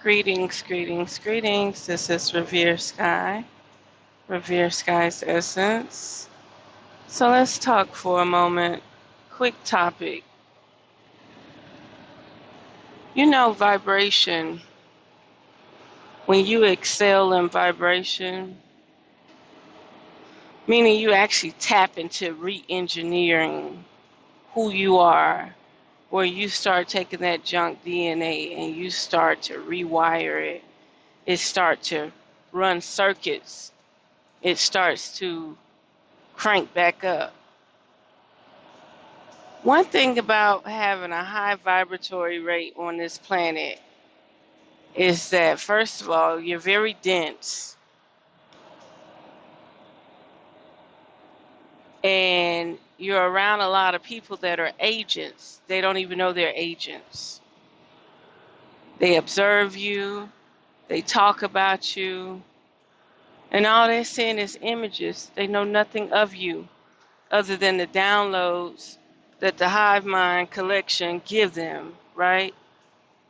Greetings, greetings, greetings. This is Revere Sky, Revere Sky's Essence. So let's talk for a moment. Quick topic. You know, vibration, when you excel in vibration, meaning you actually tap into re engineering who you are, where you start taking that junk DNA and you start to rewire it. It starts to run circuits. It starts to crank back up. One thing about having a high vibratory rate on this planet is that, first of all, you're very dense and you're around a lot of people that are agents. They don't even know they're agents. They observe you, they talk about you, and all they're seeing is images. They know nothing of you other than the downloads that the hive mind collection give them, right?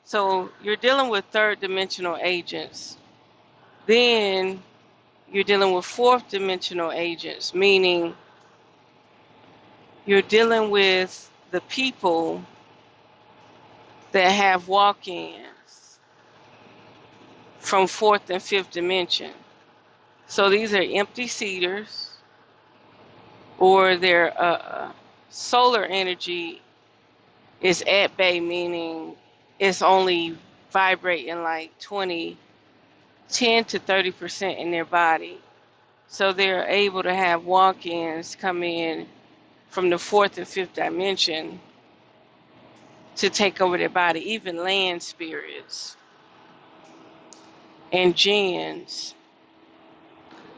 So you're dealing with third dimensional agents. Then you're dealing with fourth dimensional agents, meaning you're dealing with the people that have walk-ins from fourth and fifth dimension. So these are empty seeders, or their solar energy is at bay, meaning it's only vibrating like 10 to 30% in their body. So they're able to have walk-ins come in from the fourth and fifth dimension to take over their body, even land spirits and jinns.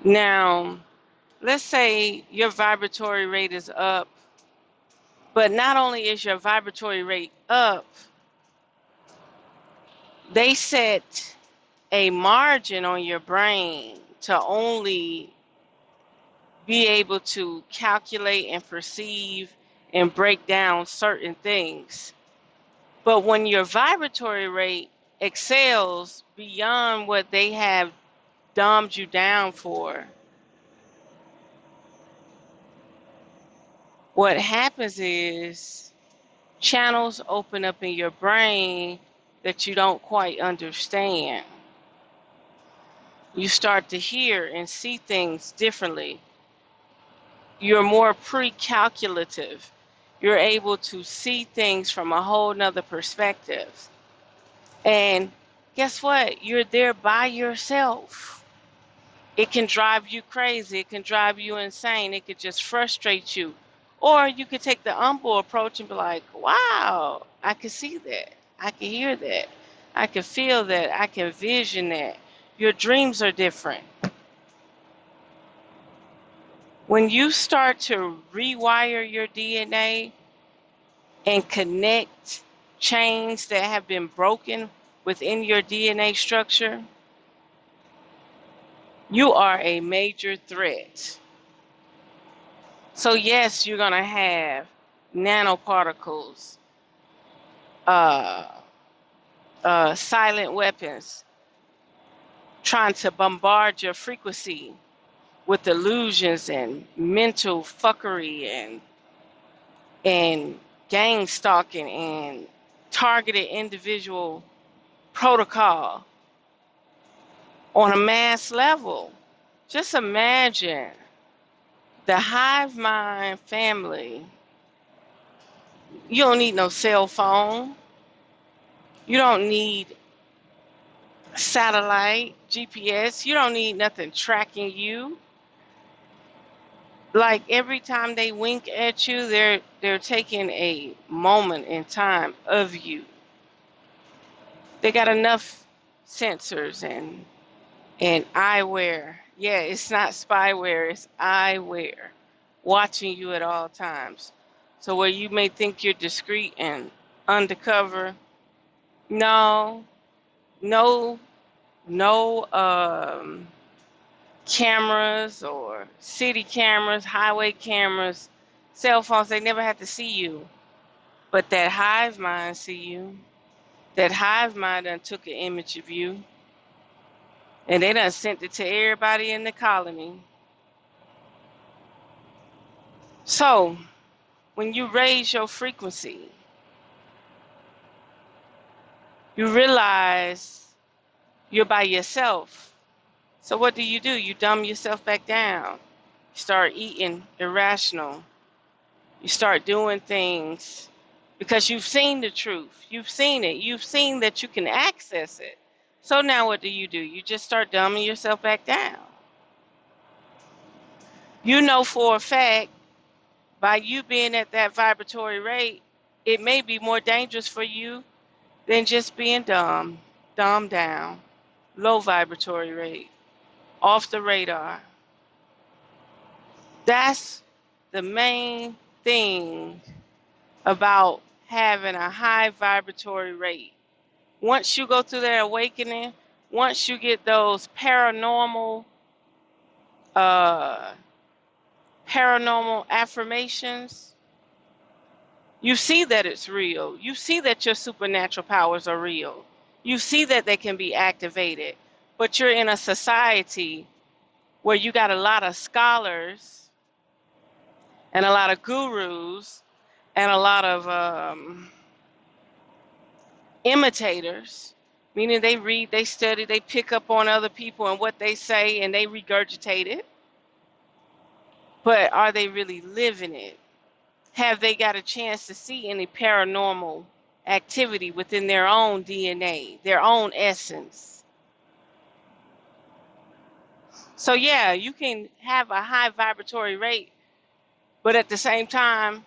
Now, let's say your vibratory rate is up, but not only is your vibratory rate up, they set a margin on your brain to only be able to calculate and perceive and break down certain things. But when your vibratory rate excels beyond what they have dumbed you down for, what happens is channels open up in your brain that you don't quite understand. You start to hear and see things differently. You're more pre-calculative. You're able to see things from a whole nother perspective. And guess what? You're there by yourself. It can drive you crazy. It can drive you insane. It could just frustrate you. Or you could take the humble approach and be like, wow, I can see that. I can hear that. I can feel that. I can vision that. Your dreams are different. When you start to rewire your DNA and connect chains that have been broken within your DNA structure, you are a major threat. So yes, you're going to have nanoparticles, uh, silent weapons trying to bombard your frequency with illusions and mental fuckery and gang stalking and targeted individual protocol on a mass level. Just imagine the hive mind family. You don't need no cell phone. You don't need satellite, GPS. You don't need nothing tracking you. Like every time they wink at you, they're taking a moment in time of you. They got enough sensors and eyewear. Yeah, it's not spyware, it's eyewear, watching you at all times. So where you may think you're discreet and undercover, no, no, no cameras or city cameras, highway cameras, cell phones, they never have to see you. But that hive mind see you. That hive mind done took an image of you, and they done sent it to everybody in the colony. So, when you raise your frequency, you realize you're by yourself. So what do? You dumb yourself back down. You start eating irrational. You start doing things because you've seen the truth. You've seen it. You've seen that you can access it. So now what do? You just start dumbing yourself back down. You know for a fact, by you being at that vibratory rate, it may be more dangerous for you than just being dumbed down, low vibratory rate, off the radar. That's the main thing about having a high vibratory rate. Once you go through that awakening, once you get those uh, paranormal affirmations, you see that it's real. You see that your supernatural powers are real. You see that they can be activated. But you're in a society where you got a lot of scholars and a lot of gurus and a lot of imitators, meaning they read, they study, they pick up on other people and what they say and they regurgitate it. But are they really living it? Have they got a chance to see any paranormal activity within their own DNA, their own essence? So, yeah, you can have a high vibratory rate, but at the same time,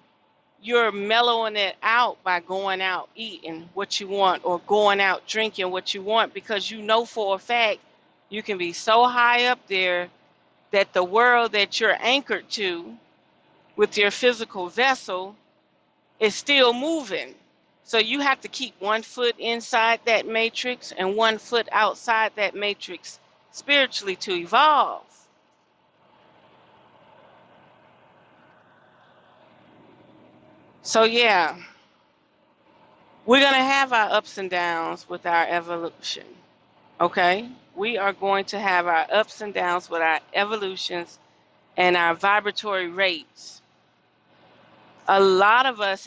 you're mellowing it out by going out eating what you want or going out drinking what you want, because you know for a fact you can be so high up there that the world that you're anchored to with your physical vessel is still moving. So you have to keep one foot inside that matrix and one foot outside that matrix spiritually to evolve. So, yeah, we're going to have our ups and downs with our evolution. Okay? We are going to have our ups and downs with our evolutions and our vibratory rates. A lot of us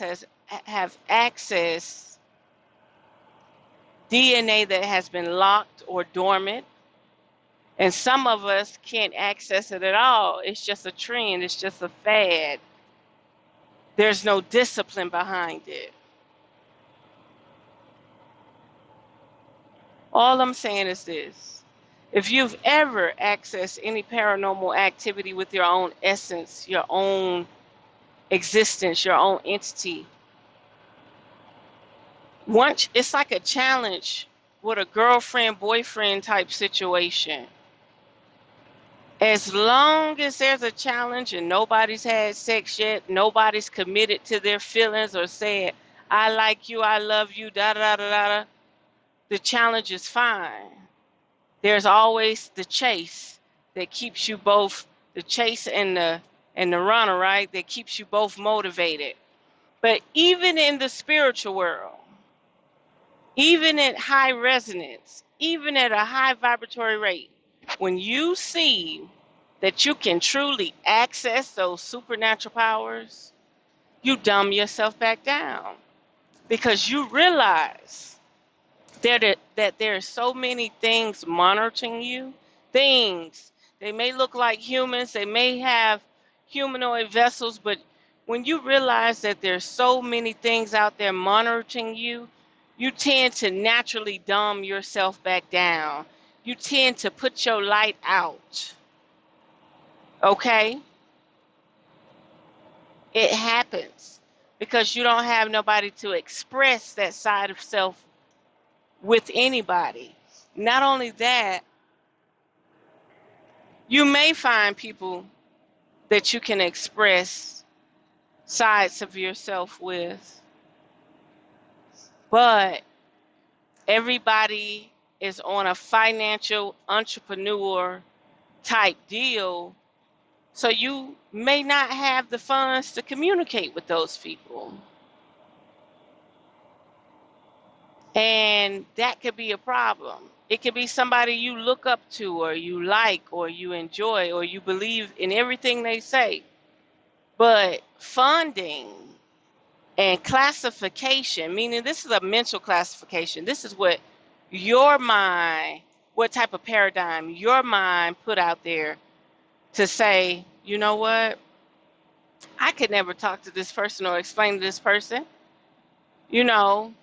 have access DNA that has been locked or dormant, and some of us can't access it at all. It's just a trend, it's just a fad. There's no discipline behind it. All I'm saying is this. If you've ever accessed any paranormal activity with your own essence, your own existence, your own entity, once it's like a challenge with a girlfriend, boyfriend type situation. As long as there's a challenge and nobody's had sex yet, nobody's committed to their feelings or said, I like you, I love you, da da da da da, the challenge is fine. There's always the chase that keeps you both, the chase and the runner, right? That keeps you both motivated. But even in the spiritual world, even at high resonance, even at a high vibratory rate, when you see that you can truly access those supernatural powers, you dumb yourself back down because you realize that there are so many things monitoring you. Things. They may look like humans, they may have humanoid vessels, but when you realize that there's so many things out there monitoring you, you tend to naturally dumb yourself back down. You tend to put your light out. Okay? It happens because you don't have nobody to express that side of self with anybody. Not only that, you may find people that you can express sides of yourself with, but everybody is on a financial entrepreneur type deal, so you may not have the funds to communicate with those people. And that could be a problem. It could be somebody you look up to or you like or you enjoy or you believe in everything they say. But funding and classification, meaning this is a mental classification. This is what your mind, what type of paradigm your mind put out there to say, you know what? I could never talk to this person or explain to this person, you know,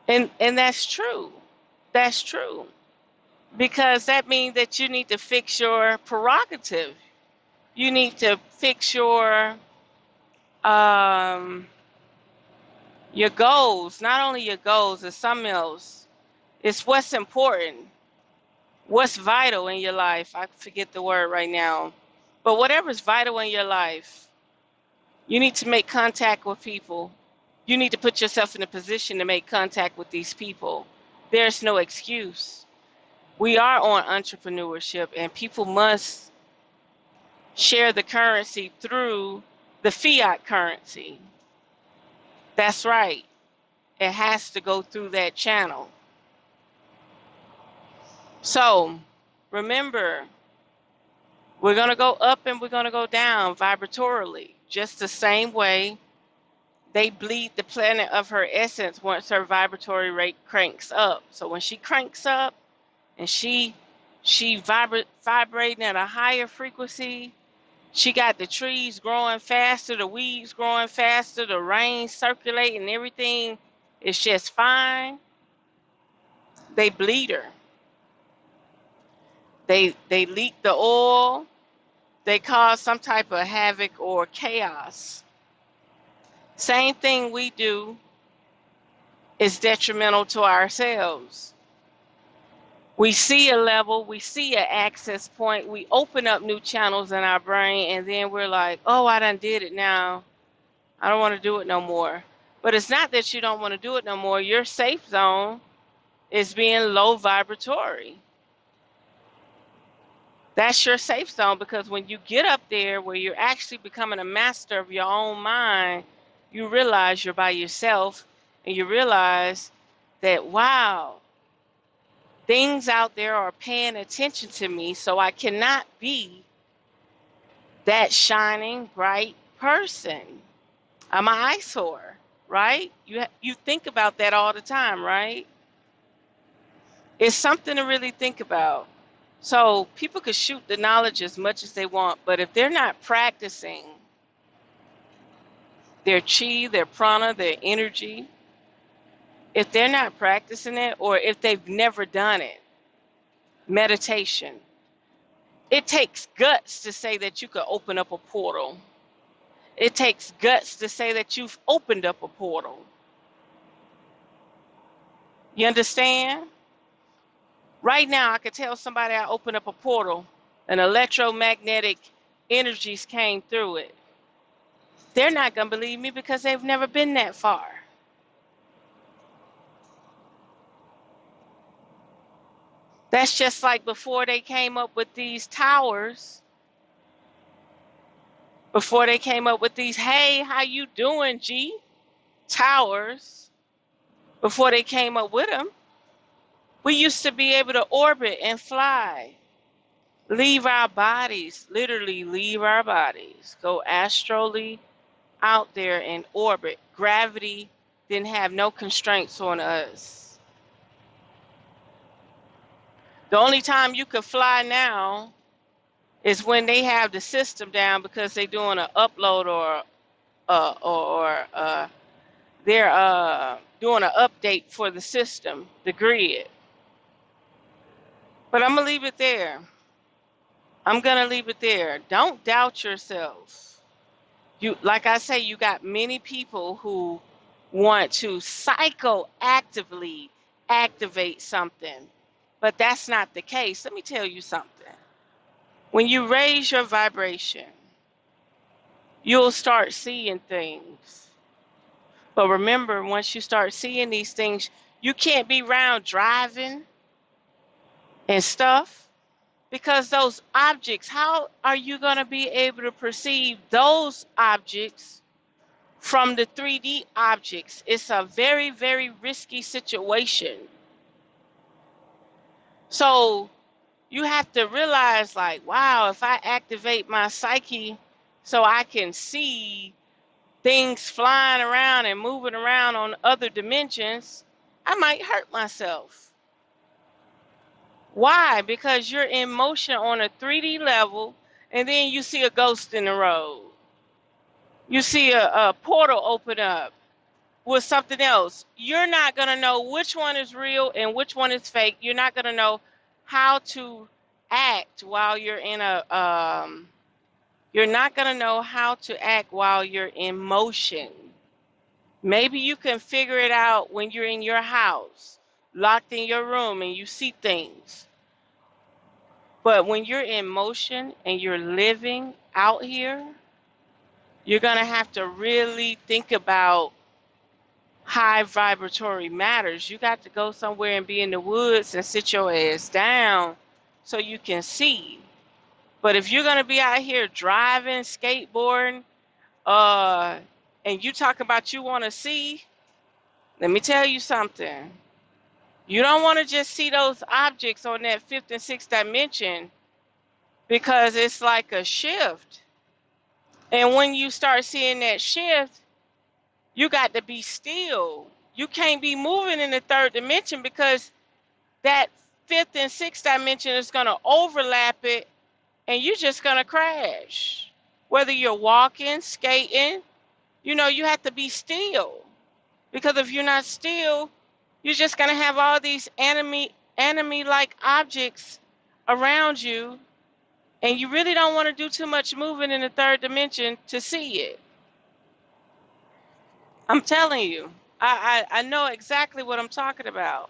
and that's true. That's true. Because that means that you need to fix your prerogative. You need to fix um your goals. Not only your goals, it's something else. It's what's important, what's vital in your life. I forget the word right now. But whatever's vital in your life, you need to make contact with people. You need to put yourself in a position to make contact with these people. There's no excuse. We are on entrepreneurship, and people must share the currency through the fiat currency. That's right. It has to go through that channel. So remember, we're going to go up and we're going to go down vibratorily, just the same way they bleed the planet of her essence once her vibratory rate cranks up. So when she cranks up and she vibrating at a higher frequency, she got the trees growing faster, the weeds growing faster, the rain circulating, everything is just fine. They bleed her. They leak the oil. They cause some type of havoc or chaos. Same thing we do is detrimental to ourselves. We see a level, we see an access point, we open up new channels in our brain, and then we're like, oh, I done did it now. I don't want to do it no more. But it's not that you don't want to do it no more. Your safe zone is being low vibratory. That's your safe zone, because when you get up there where you're actually becoming a master of your own mind, you realize you're by yourself, and you realize that, wow, things out there are paying attention to me, so I cannot be that shining, bright person. I'm an eyesore, right? You think about that all the time, right? It's something to really think about. So people could shoot the knowledge as much as they want, but if they're not practicing their chi, their prana, their energy, if they're not practicing it, or if they've never done it, meditation, it takes guts to say that you could open up a portal. It takes guts to say that you've opened up a portal. You understand? Right now, I could tell somebody I opened up a portal and electromagnetic energies came through it. They're not going to believe me because they've never been that far. That's just like before they came up with these towers, before they came up with these, hey, how you doing, G? Towers, before they came up with them, we used to be able to orbit and fly, leave our bodies, literally leave our bodies, go astrally out there in orbit. Gravity didn't have no constraints on us. The only time you could fly now is when they have the system down because they're doing an upload or they're doing an update for the system, the grid. But I'm gonna leave it there. I'm gonna leave it there. Don't doubt yourself. You, like I say, you got many people who want to psychoactively activate something, but that's not the case. Let me tell you something. When you raise your vibration, you'll start seeing things. But remember, once you start seeing these things, you can't be around driving and stuff, because those objects, how are you going to be able to perceive those objects from the 3D objects. It's a very, very risky situation. So you have to realize, like, wow, if I activate my psyche so I can see things flying around and moving around on other dimensions, I might hurt myself. Why? Because you're in motion on a 3D level, and then you see a ghost in the road. You see a portal open up with something else. You're not going to know which one is real and which one is fake. You're not going to know how to act while you're in you're not going to know how to act while you're in motion. Maybe you can figure it out when you're in your house, locked in your room, and you see things. But when you're in motion and you're living out here, you're going to have to really think about high vibratory matters. You got to go somewhere and be in the woods and sit your ass down so you can see. But if you're going to be out here driving, skateboarding, and you talk about you want to see, let me tell you something. You don't want to just see those objects on that fifth and sixth dimension, because it's like a shift. And when you start seeing that shift, you got to be still. You can't be moving in the third dimension, because that fifth and sixth dimension is going to overlap it, and you're just going to crash. Whether you're walking, skating, you have to be still. Because if you're not still, you're just going to have all these enemy-like objects around you, and you really don't want to do too much moving in the third dimension to see it. I'm telling you, I know exactly what I'm talking about.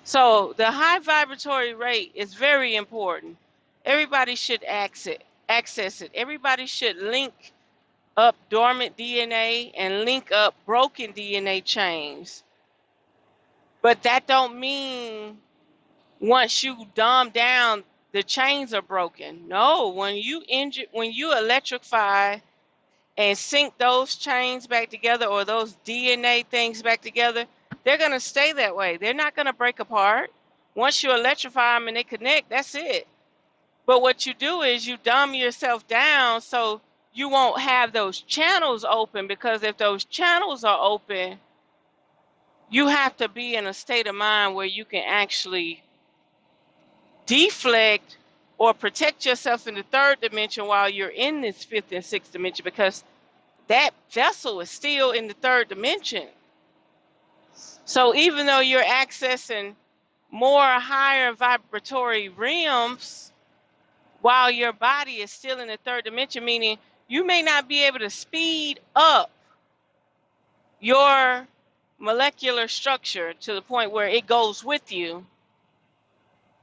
So the high vibratory rate is very important. Everybody should access it. Everybody should link up dormant DNA and link up broken DNA chains. But that don't mean once you dumb down, the chains are broken. No, when you electrify and sync those chains back together, or those DNA things back together, they're going to stay that way. They're not going to break apart. Once you electrify them and they connect, that's it. But what you do is you dumb yourself down so you won't have those channels open, because if those channels are open, you have to be in a state of mind where you can actually deflect or protect yourself in the third dimension while you're in this fifth and sixth dimension, because that vessel is still in the third dimension. So even though you're accessing more higher vibratory realms while your body is still in the third dimension, meaning you may not be able to speed up your molecular structure to the point where it goes with you,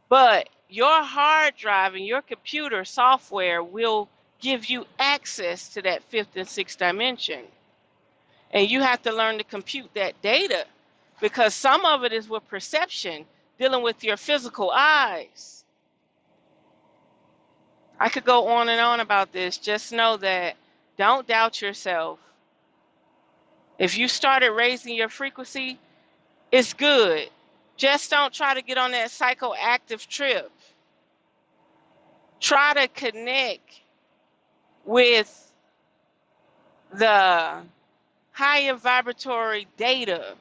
but your hard drive and your computer software will give you access to that fifth and sixth dimension. And you have to learn to compute that data, because some of it is with perception, dealing with your physical eyes. I could go on and on about this. Just know that don't doubt yourself. If you started raising your frequency, it's good. Just don't try to get on that psychoactive trip. Try to connect with the higher vibratory data,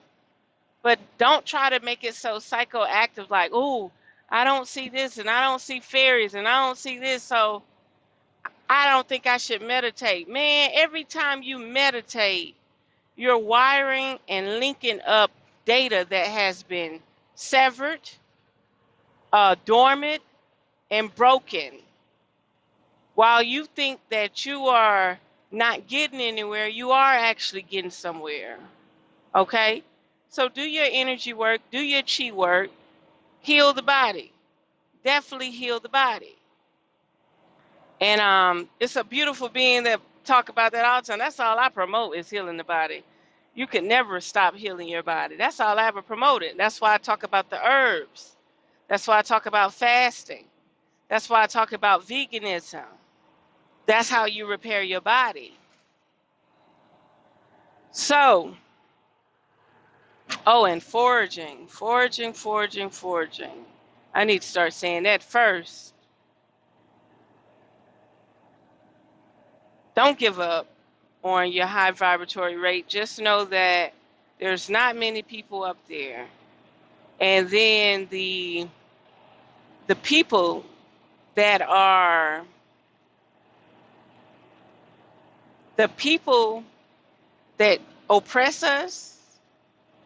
but don't try to make it so psychoactive, like, oh, I don't see this, and I don't see fairies, and I don't see this, so I don't think I should meditate. Man, every time you meditate, you're wiring and linking up data that has been severed, dormant, and broken. While you think that you are not getting anywhere, you are actually getting somewhere. Okay? So do your energy work, do your chi work, heal the body. Definitely heal the body. And it's a beautiful being that talk about that all the time. That's all I promote, is healing the body. You can never stop healing your body. That's all I ever promoted. That's why I talk about the herbs. That's why I talk about fasting. That's why I talk about veganism. That's how you repair your body. So, oh, and foraging, foraging, foraging, foraging. I need to start saying that first. Don't give up on your high vibratory rate. Just know that there's not many people up there. And then the people that are the people that oppress us,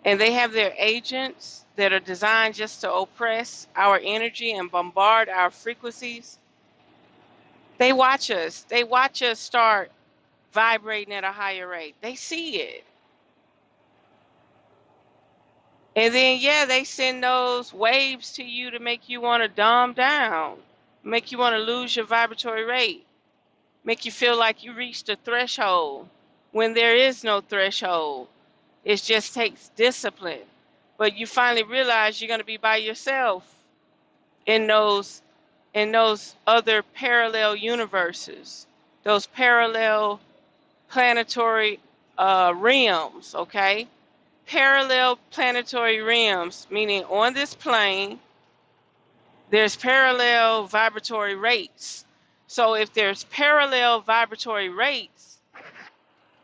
and they have their agents that are designed just to oppress our energy and bombard our frequencies. They watch us. They watch us start vibrating at a higher rate. They see it. And then, yeah, they send those waves to you to make you want to dumb down, make you want to lose your vibratory rate, make you feel like you reached a threshold when there is no threshold. It just takes discipline. But you finally realize you're going to be by yourself in those other parallel universes, those parallel planetary realms, okay? Parallel planetary realms, meaning on this plane, there's parallel vibratory rates. So if there's parallel vibratory rates,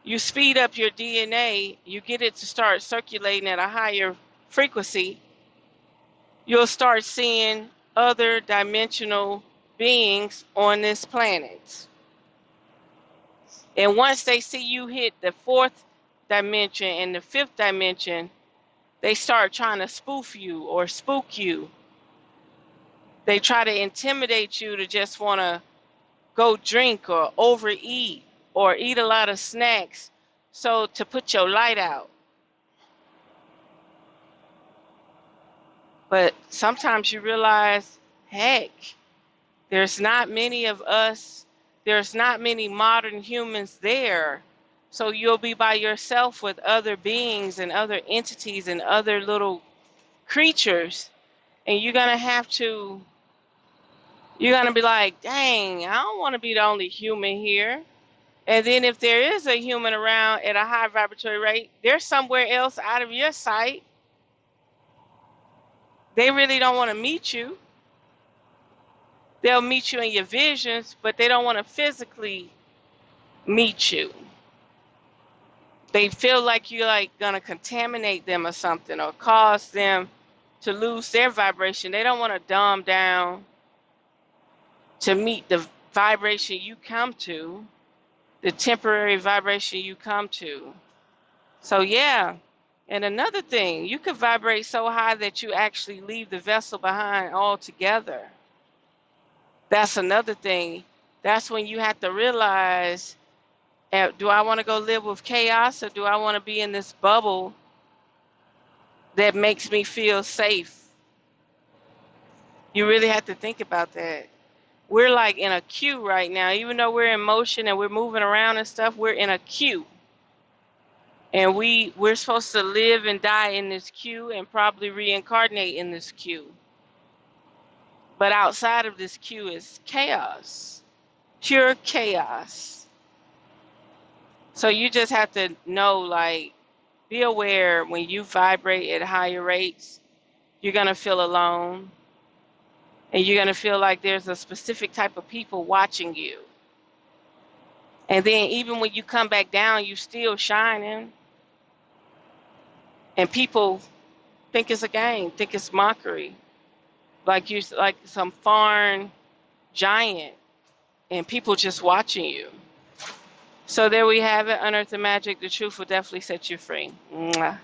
you speed up your DNA, you get it to start circulating at a higher frequency, you'll start seeing other dimensional beings on this planet. And once they see you hit the fourth dimension and the fifth dimension, they start trying to spoof you or spook you. They try to intimidate you to just want to go drink or overeat or eat a lot of snacks so to put your light out. But sometimes you realize, heck, there's not many of us, there's not many modern humans there. So you'll be by yourself with other beings and other entities and other little creatures. And you're going to have to, you're going to be like, dang, I don't want to be the only human here. And then if there is a human around at a high vibratory rate, they're somewhere else out of your sight. They really don't want to meet you. They'll meet you in your visions, but they don't want to physically meet you. They feel like you're like gonna contaminate them or something or cause them to lose their vibration. They don't want to dumb down to meet the vibration you come to, the temporary vibration you come to. So yeah. And another thing, you could vibrate so high that you actually leave the vessel behind altogether. That's another thing. That's when you have to realize, do I want to go live with chaos or do I want to be in this bubble that makes me feel safe? You really have to think about that. We're like in a queue right now. Even though we're in motion and we're moving around and stuff, we're in a queue. And we're supposed to live and die in this queue and probably reincarnate in this queue. But outside of this queue is chaos, pure chaos. So you just have to know, like, be aware when you vibrate at higher rates, you're going to feel alone. And you're going to feel like there's a specific type of people watching you. And then even when you come back down, you still shining. And people think it's a game, think it's mockery. Like you're like some foreign giant and people just watching you. So there we have it. Unearth the magic. The truth will definitely set you free. Mwah.